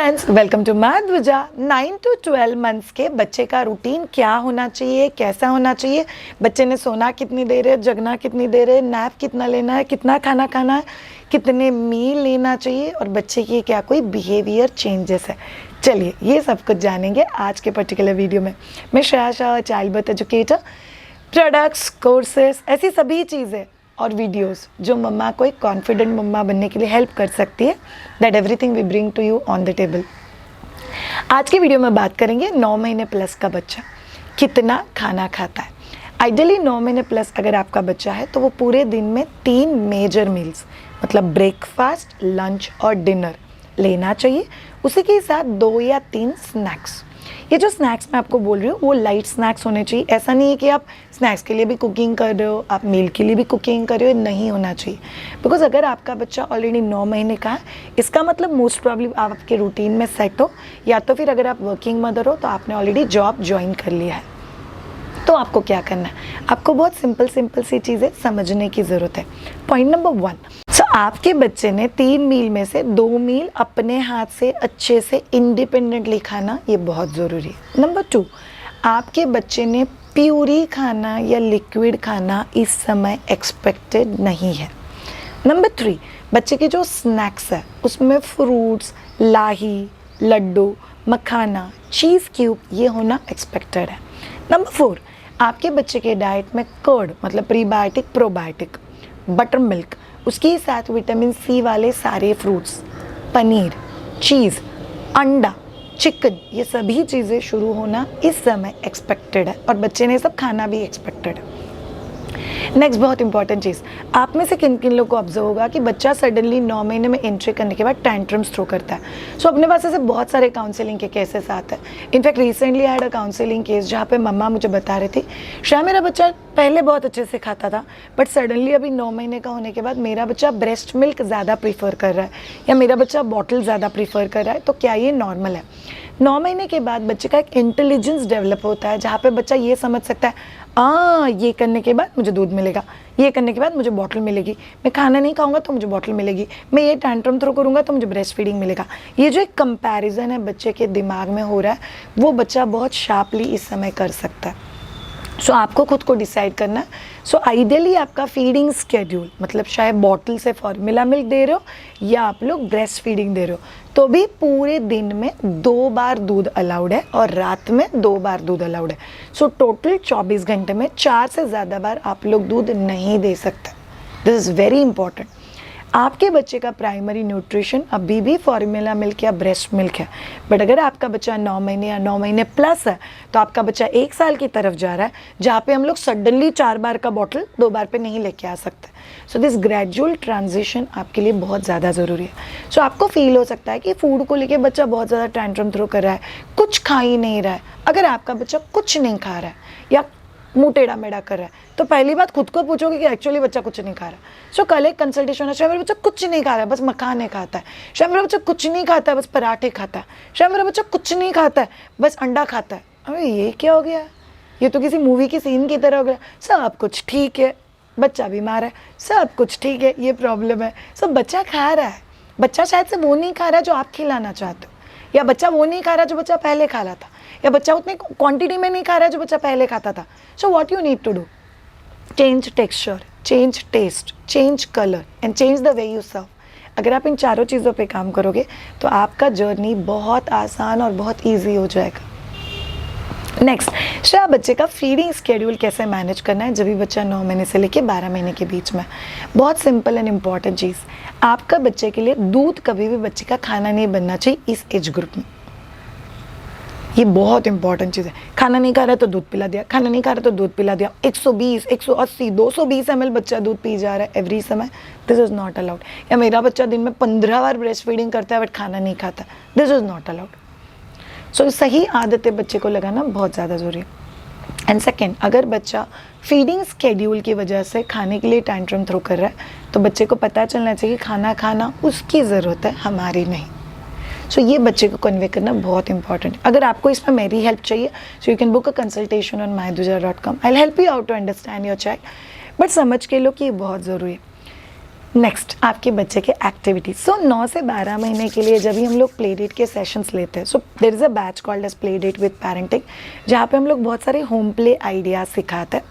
Friends, welcome to Madhuja. 9 to 12 months के बच्चे का रूटीन क्या होना चाहिए, कैसा होना चाहिए, बच्चे ने सोना कितनी देर है, जगना कितनी देर है, नैप कितना लेना है, कितना खाना खाना है, कितने मील लेना चाहिए और बच्चे की क्या कोई बिहेवियर चेंजेस है। चलिए ये सब कुछ जानेंगे आज के पर्टिकुलर वीडियो में। मैं Shreya Shah, child birth educator, products, courses, ऐसी सभी चीज़ें और वीडियोस जो मम्मा को एक कॉन्फिडेंट मम्मा बनने के लिए हेल्प कर सकती है, that everything we bring to you on the table. आज की वीडियो में बात करेंगे 9 महीने प्लस का बच्चा कितना खाना खाता है। आइडियली 9 महीने प्लस अगर आपका बच्चा है तो वो पूरे दिन में 3 मेजर मील्स मतलब ब्रेकफास्ट, लंच और डिनर लेना चाहिए। उसी के साथ 2 या 3 स्नैक्स। ये जो स्नैक्स मैं आपको बोल रही हूँ वो लाइट स्नैक्स होने चाहिए। ऐसा नहीं है कि आप स्नैक्स के लिए भी कुकिंग कर रहे हो, आप मील के लिए भी कुकिंग कर रहे हो, नहीं होना चाहिए। बिकॉज अगर आपका बच्चा ऑलरेडी 9 महीने का है, इसका मतलब मोस्ट प्रॉब्ली आप आपके रूटीन में सेट हो, या तो फिर अगर आप वर्किंग मदर हो तो आपने ऑलरेडी जॉब ज्वाइन कर लिया है। तो आपको क्या करना है, आपको बहुत सिंपल सी चीज़ें समझने की ज़रूरत है। पॉइंट नंबर 1, आपके बच्चे ने 3 मील में से 2 मील अपने हाथ से अच्छे से इंडिपेंडेंटली खाना, ये बहुत ज़रूरी है। नंबर 2, आपके बच्चे ने प्यूरी खाना या लिक्विड खाना इस समय एक्सपेक्टेड नहीं है। नंबर 3, बच्चे के जो स्नैक्स है उसमें फ्रूट्स, लाही, लड्डू, मखाना, चीज़ क्यूब ये होना एक्सपेक्टेड है। नंबर 4, आपके बच्चे के डाइट में कर्ड मतलब प्रीबायोटिक, प्रोबायोटिक, बटर मिल्क, उसके साथ विटामिन सी वाले सारे फ्रूट्स, पनीर, चीज़, अंडा, चिकन, ये सभी चीज़ें शुरू होना इस समय एक्सपेक्टेड है और बच्चे ने सब खाना भी एक्सपेक्टेड है। नेक्स्ट बहुत इंपॉर्टेंट चीज़, आप में से किन किन लोगों को ऑब्जर्व होगा कि बच्चा सडनली 9 महीने में एंट्री करने के बाद टैंट्रम्स थ्रो करता है। सो अपने पास ऐसे बहुत सारे काउंसलिंग के केसेस आते हैं। In fact recently I had a counselling case जहाँ पे मम्मा मुझे बता रही थी, शाह मेरा बच्चा पहले बहुत अच्छे से खाता था बट सडनली अभी 9 महीने का होने के बाद मेरा बच्चा ब्रेस्ट मिल्क ज़्यादा प्रीफर कर रहा है या मेरा बच्चा बॉटल ज़्यादा प्रीफर कर रहा है। तो क्या ये नॉर्मल है? 9 महीने के बाद बच्चे का एक इंटेलिजेंस डेवलप होता है जहाँ पे बच्चा ये समझ सकता है, ये करने के बाद मुझे दूध मिलेगा, ये करने के बाद मुझे बॉटल मिलेगी, मैं खाना नहीं खाऊंगा तो मुझे बॉटल मिलेगी, मैं ये टैंट्रम थ्रो करूंगा तो मुझे ब्रेस्ट फीडिंग मिलेगा। ये जो एक कंपैरिजन है बच्चे के दिमाग में हो रहा है वो बच्चा बहुत शार्पली इस समय कर सकता है। सो आपको खुद को डिसाइड करना है। सो आइडियली आपका फीडिंग स्केड्यूल मतलब शायद बॉटल से फॉर्मूला मिल्क दे रहे हो या आप लोग ब्रेस्ट फीडिंग दे रहे हो तो भी पूरे दिन में 2 बार दूध अलाउड है और रात में 2 बार दूध अलाउड है। सो टोटल 24 घंटे में 4 से ज़्यादा बार आप लोग दूध नहीं दे सकते। This is very important. आपके बच्चे का प्राइमरी न्यूट्रिशन अभी भी फॉर्मूला मिल्क या ब्रेस्ट मिल्क है, बट अगर आपका बच्चा 9 महीने या 9 महीने प्लस है तो आपका बच्चा 1 साल की तरफ जा रहा है जहाँ पे हम लोग सडनली 4 बार का बॉटल 2 बार पे नहीं लेके आ सकते। सो दिस ग्रेजुअल ट्रांजिशन आपके लिए बहुत ज़्यादा ज़रूरी है। सो आपको फील हो सकता है कि फूड को लेके बच्चा बहुत ज़्यादा टैंट्रम थ्रो कर रहा है, कुछ खा ही नहीं रहा है। अगर आपका बच्चा कुछ नहीं खा रहा है या मुँह टेढ़ा मेढ़ा कर रहा है तो पहली बात खुद को पूछोगे कि एक्चुअली बच्चा कुछ नहीं खा रहा है। सो कल एक कंसल्टेशन है, शायद मेरा बच्चा कुछ नहीं खा रहा है बस मखाने खाता है, शायद मेरा बच्चा कुछ नहीं खाता है बस पराठे खाता है, शायद मेरा बच्चा कुछ नहीं खाता है बस अंडा खाता है। अरे ये क्या हो गया, ये तो किसी मूवी की सीन की तरह हो गया। सब कुछ ठीक है, बच्चा बीमार है, सब कुछ ठीक है, ये प्रॉब्लम है। सब बच्चा खा रहा है, बच्चा शायद से वो नहीं खा रहा है जो आप खिलाना चाहते हो, या बच्चा वो नहीं खा रहा जो बच्चा पहले खा रहा था, या बच्चा उतने क्वांटिटी में नहीं खा रहा है जो बच्चा पहले खाता था। So what you need to do, change texture, change taste, change colour and change the way you serve. अगर आप इन चारों चीज़ों पे काम करोगे तो आपका जर्नी बहुत आसान और बहुत ईजी हो जाएगा। नेक्स्ट, श्रेया बच्चे का फीडिंग स्केड्यूल कैसे मैनेज करना है जब भी बच्चा 9 महीने से लेके 12 महीने के बीच में। बहुत सिंपल एंड इम्पॉर्टेंट चीज़, आपका बच्चे के लिए दूध कभी भी बच्चे का खाना नहीं बनना चाहिए इस एज ग्रुप में। ये बहुत इंपॉर्टेंट चीज़ है। खाना नहीं खा रहा है तो दूध पिला दिया, खाना नहीं खा रहा तो दूध पिला दिया। 120, 180, 220 ml बच्चा दूध पी जा रहा है एवरी समय, दिस इज़ नॉट अलाउड। या मेरा बच्चा दिन में 15 बार ब्रेस्ट फीडिंग करता है बट खाना नहीं खाता, दिस इज़ नॉट अलाउड। सो सही आदतें बच्चे को लगाना बहुत ज़्यादा ज़रूरी है। एंड सेकेंड, अगर बच्चा फीडिंग स्केड्यूल की वजह से खाने के लिए टैंट्रम थ्रो कर रहा है तो बच्चे को पता चलना चाहिए कि खाना खाना उसकी ज़रूरत है, हमारी नहीं। सो ये बच्चे को कन्वे करना बहुत इंपॉर्टेंट है। अगर आपको इसमें मेरी हेल्प चाहिए so you can book a consultation on myduja.com। I will help you out to understand your child, but समझ के लो कि ये बहुत ज़रूरी है। नेक्स्ट आपके बच्चे के एक्टिविटीज। सो 9 से 12 महीने के लिए जब भी हम लोग प्ले डेट के सेशंस लेते हैं, so there is a batch called as play date with parenting, जहाँ पे हम लोग बहुत सारे होम प्ले आइडियाज़ सिखाते हैं।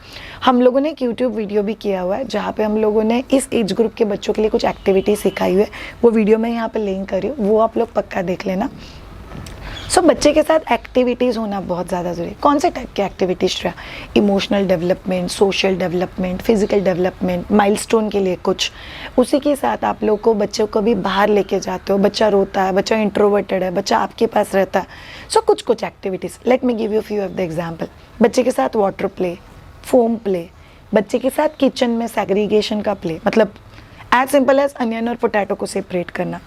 हम लोगों ने एक यूट्यूब वीडियो भी किया हुआ है जहाँ पे हम लोगों ने इस एज ग्रुप के बच्चों के लिए कुछ एक्टिविटी सिखाई हुई है। वो वीडियो मैं यहाँ पे लिंक कर रही हूँ, वो आप लोग पक्का देख लेना। सो बच्चे के साथ एक्टिविटीज़ होना बहुत ज़्यादा ज़रूरी। कौन से टाइप की एक्टिविटीज़ रहा? Emotional development, social development, physical development, milestone के लिए कुछ। उसी के साथ आप लोग को बच्चों को भी बाहर लेके जाते हो। बच्चा रोता है, बच्चा इंट्रोवर्टेड है, बच्चा आपके पास रहता है। सो कुछ activities, let me give you few of the example. बच्चे के साथ वाटर प्ले, फोम प्ले, बच्चे के साथ किचन में सेग्रीगेशन का प्ले, मतलब एज सिंपल एज अनियन और पोटैटो को सेपरेट करना।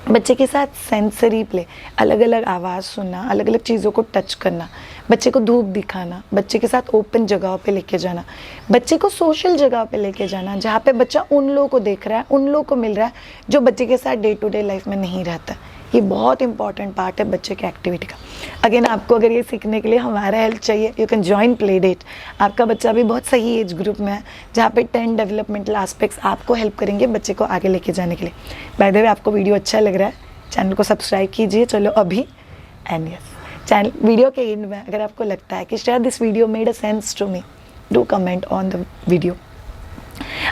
बच्चे के साथ सेंसरी प्ले, अलग अलग आवाज़ सुनना, अलग अलग चीज़ों को टच करना, बच्चे को धूप दिखाना, बच्चे के साथ ओपन जगहों पे लेके जाना, बच्चे को सोशल जगह पे लेके जाना जहाँ पे बच्चा उन लोगों को देख रहा है, उन लोगों को मिल रहा है जो बच्चे के साथ डे टू डे लाइफ में नहीं रहता। ये बहुत इंपॉर्टेंट पार्ट है बच्चे के एक्टिविटी का। अगेन आपको अगर ये सीखने के लिए हमारा हेल्प चाहिए, you can join play date. आपका बच्चा भी बहुत सही एज ग्रुप में है जहाँ पे 10 डेवलपमेंटल एस्पेक्ट्स आपको हेल्प करेंगे बच्चे को आगे लेके जाने के लिए। बाय द वे, आपको वीडियो अच्छा लग रहा है, चैनल को सब्सक्राइब कीजिए चलो अभी। एंड यस, चैनल वीडियो के एंड में अगर आपको लगता है कि शायद this video made a sense to me, do comment on the video.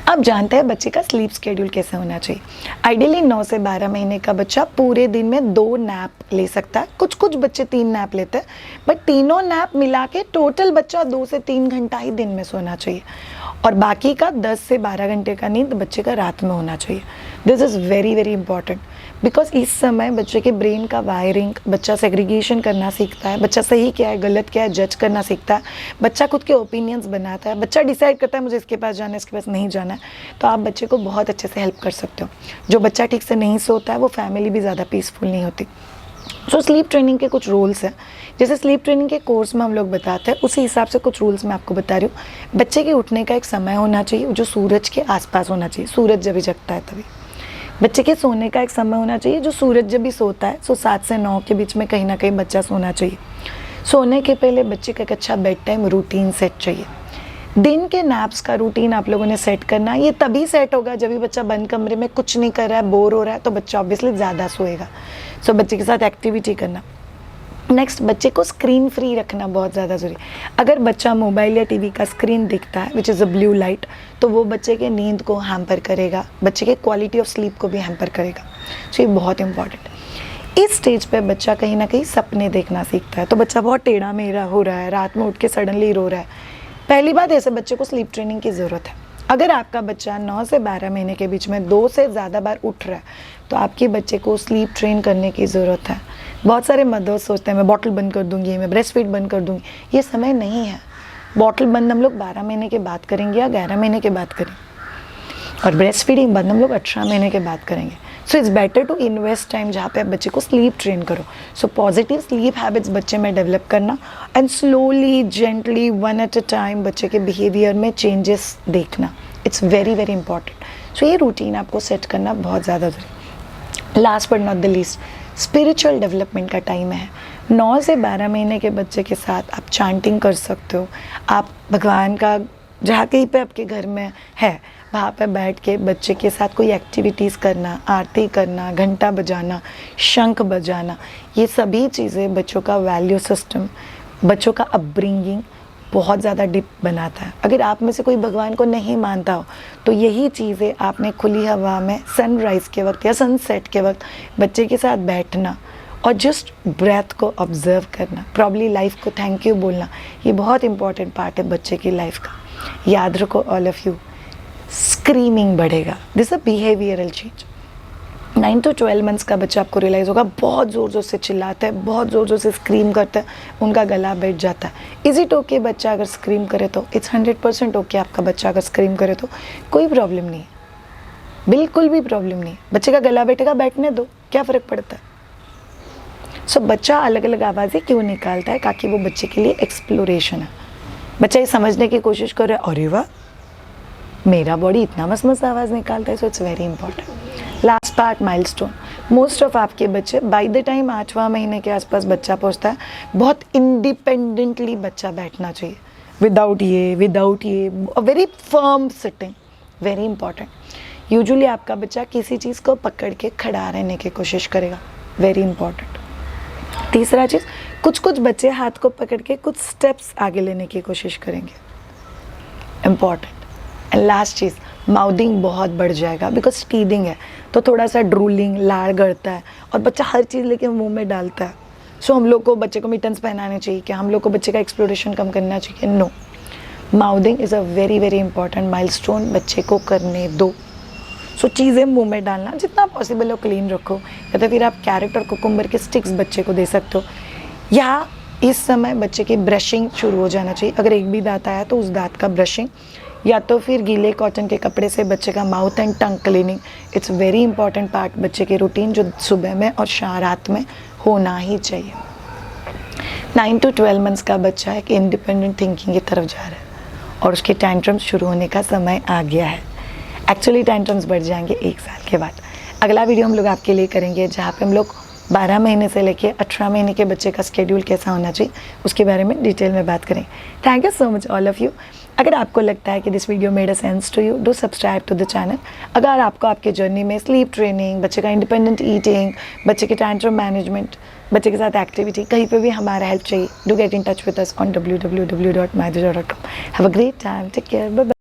अब जानते हैं बच्चे का स्लीप शेड्यूल कैसे होना चाहिए। आइडियली 9 से 12 महीने का बच्चा पूरे दिन में 2 नैप ले सकता है। कुछ बच्चे 3 नैप लेते हैं, बट तीनों नैप मिला के टोटल बच्चा 2 से 3 घंटा ही दिन में सोना चाहिए, और बाकी का 10 से 12 घंटे का नींद बच्चे का रात में होना चाहिए। This is very very important, because इस समय बच्चे के ब्रेन का वायरिंग, बच्चा सेग्रीगेशन करना सीखता है, बच्चा सही क्या है गलत क्या है जज करना सीखता है, बच्चा खुद के ओपिनियंस बनाता है, बच्चा डिसाइड करता है मुझे इसके पास जाना है, इसके पास नहीं जाना है। तो आप बच्चे को बहुत अच्छे से हेल्प कर सकते हो। जो बच्चा ठीक से नहीं सोता है वो फैमिली भी ज़्यादा पीसफुल नहीं होती। सो स्लीप ट्रेनिंग के कुछ रूल्स हैं, जैसे स्लीप ट्रेनिंग के कोर्स में हम लोग बताते हैं, उसी हिसाब से कुछ रूल्स मैं आपको बता रही हूँ। बच्चे के उठने का एक समय होना चाहिए जो सूरज के आसपास होना चाहिए, सूरज जब भी जगता है तभी। बच्चे के सोने का एक समय होना चाहिए जो सूरज जब भी सोता है, सो 7 से 9 के बीच में कहीं ना कहीं बच्चा सोना चाहिए। सोने के पहले बच्चे का एक अच्छा बेड टाइम रूटीन सेट चाहिए। दिन के नैप्स का रूटीन आप लोगों ने सेट करना। ये तभी सेट होगा जब भी बच्चा बंद कमरे में कुछ नहीं कर रहा है, बोर हो रहा है, तो बच्चा ऑब्वियसली ज़्यादा सोएगा। सो बच्चे के साथ एक्टिविटी करना। नेक्स्ट, बच्चे को स्क्रीन फ्री रखना बहुत ज़्यादा ज़रूरी। अगर बच्चा मोबाइल या टीवी का स्क्रीन दिखता है which is a blue light, तो वो बच्चे के नींद को हैम्पर करेगा, बच्चे के क्वालिटी ऑफ स्लीप को भी हैम्पर करेगा। सो ये बहुत इंपॉर्टेंट। इस स्टेज पे बच्चा कहीं ना कहीं सपने देखना सीखता है, तो बच्चा बहुत टेढ़ा मेढ़ा हो रहा है, रात में उठ के सडनली रो रहा है। पहली बात, ऐसे बच्चे को स्लीप ट्रेनिंग की ज़रूरत है। अगर आपका बच्चा 9 से 12 महीने के बीच में 2 से ज़्यादा बार उठ रहा है, तो आपके बच्चे को स्लीप ट्रेन करने की ज़रूरत है। बहुत सारे मदर्स सोचते हैं मैं बॉटल बंद कर दूंगी, मैं ब्रेस्ट फीड बंद कर दूंगी। ये समय नहीं है। बॉटल बंद हम लोग 12 महीने के बाद करेंगे या 11 महीने के बाद करेंगे, और ब्रेस्ट फीडिंग बंद हम लोग 18 महीने के बाद करेंगे। So it's better to invest time जहाँ पे आप बच्चे को स्लीप ट्रेन करो। सो पॉजिटिव स्लीप हैबिट्स बच्चे में डेवलप करना, and slowly gently 1 at a time बच्चे के बिहेवियर में चेंजेस देखना। It's very very important. So ये रूटीन आपको सेट करना बहुत ज़्यादा ज़रूरी। Last but not the least, spiritual development का टाइम है। 9 से 12 महीने के बच्चे के साथ आप चांटिंग कर सकते हो। आप भगवान का जहाँ कहीं पे आपके घर में है वहाँ पे बैठ के बच्चे के साथ कोई एक्टिविटीज़ करना, आरती करना, घंटा बजाना, शंख बजाना, ये सभी चीज़ें बच्चों का वैल्यू सिस्टम, बच्चों का अपब्रिंगिंग बहुत ज़्यादा डिप बनाता है। अगर आप में से कोई भगवान को नहीं मानता हो, तो यही चीज़ें आपने खुली हवा में सनराइज़ के वक्त या सनसेट के वक्त बच्चे के साथ बैठना और जस्ट ब्रेथ को ऑब्जर्व करना, प्रॉब्ली लाइफ को थैंक यू बोलना, ये बहुत इंपॉर्टेंट पार्ट है बच्चे की लाइफ का। याद रखो ऑल ऑफ यू, स्क्रीमिंग बढ़ेगा, this a behavioural change. 9 to 12 months का बच्चा आपको रियलाइज़ होगा बहुत ज़ोर ज़ोर से चिल्लाता है, बहुत ज़ोर ज़ोर से स्क्रीम करता है, उनका गला बैठ जाता है। इज़ इट ओके बच्चा अगर स्क्रीम करे तो? It's 100% okay. आपका बच्चा अगर स्क्रीम करे तो कोई प्रॉब्लम नहीं है, बिल्कुल भी प्रॉब्लम नहीं। बच्चे का गला बैठेगा, बैठने दो, क्या फ़र्क पड़ता है। सो बच्चा अलग अलग आवाज़ें क्यों निकालता है? ताकि वो बच्चे के लिए एक्सप्लोरेशन है। बच्चा ये समझने की कोशिश कर रहा है, अरे वाह मेरा बॉडी इतना मस्त मस्त आवाज़ निकालता है। So it's very important. Last part, milestone. Most of आपके बच्चे बाय द टाइम 8वां महीने के आसपास बच्चा पहुंचता है, बहुत इंडिपेंडेंटली बच्चा बैठना चाहिए, विदाउट ये very firm sitting, very important. Usually आपका बच्चा किसी चीज़ को पकड़ के खड़ा रहने की कोशिश करेगा, वेरी इंपॉर्टेंट। तीसरा चीज़, कुछ कुछ बच्चे हाथ को पकड़ के कुछ स्टेप्स आगे लेने की कोशिश करेंगे, important. And last cheese, mouthing बहुत बढ़ जाएगा बिकॉज टीदिंग है, तो थोड़ा सा ड्रूलिंग, लाड़ गड़ता है और बच्चा हर चीज़ लेके मुंह में डालता है। सो हम लोग को बच्चे को मिटन्स पहनाने चाहिए क्या? हम लोग को बच्चे का एक्सप्लोरेशन कम करना चाहिए? No, mouthing is a very very important milestone, बच्चे को करने दो। सो चीज़ें मुंह में डालना जितना पॉसिबल हो क्लीन रखो, या तो फिर आप कैरेट और कुकुम्बर के स्टिक्स बच्चे को दे सकते हो, या इस समय बच्चे की ब्रशिंग शुरू हो जाना चाहिए। अगर एक भी दांत आया तो उस दांत का ब्रशिंग, या तो फिर गीले कॉटन के कपड़े से बच्चे का mouth and tongue cleaning. It's very important part बच्चे की रूटीन, जो सुबह में और रात में होना ही चाहिए। 9 to 12 मंथ्स का बच्चा एक इंडिपेंडेंट थिंकिंग की तरफ जा रहा है और उसके टैंट्रम्स शुरू होने का समय आ गया है। एक्चुअली टैंट्रम्स बढ़ जाएंगे 1 साल के बाद। अगला वीडियो हम लोग आपके लिए करेंगे जहाँ पे हम लोग 12 महीने से लेके 18 महीने के बच्चे का स्केड्यूल कैसा होना चाहिए उसके बारे में डिटेल में बात करें। Thank you so much all of you. अगर आपको लगता है कि this video made a sense to you, do subscribe to the channel. अगर आपको आपके जर्नी में स्लीप ट्रेनिंग, बच्चे का इंडिपेंडेंट ईटिंग, बच्चे के टैंट्रम मैनेजमेंट, बच्चे के साथ एक्टिविटी, कहीं पे भी हमारा हेल्प चाहिए, do get in touch with us on www.myduja.com। Have a great time, take care, bye bye.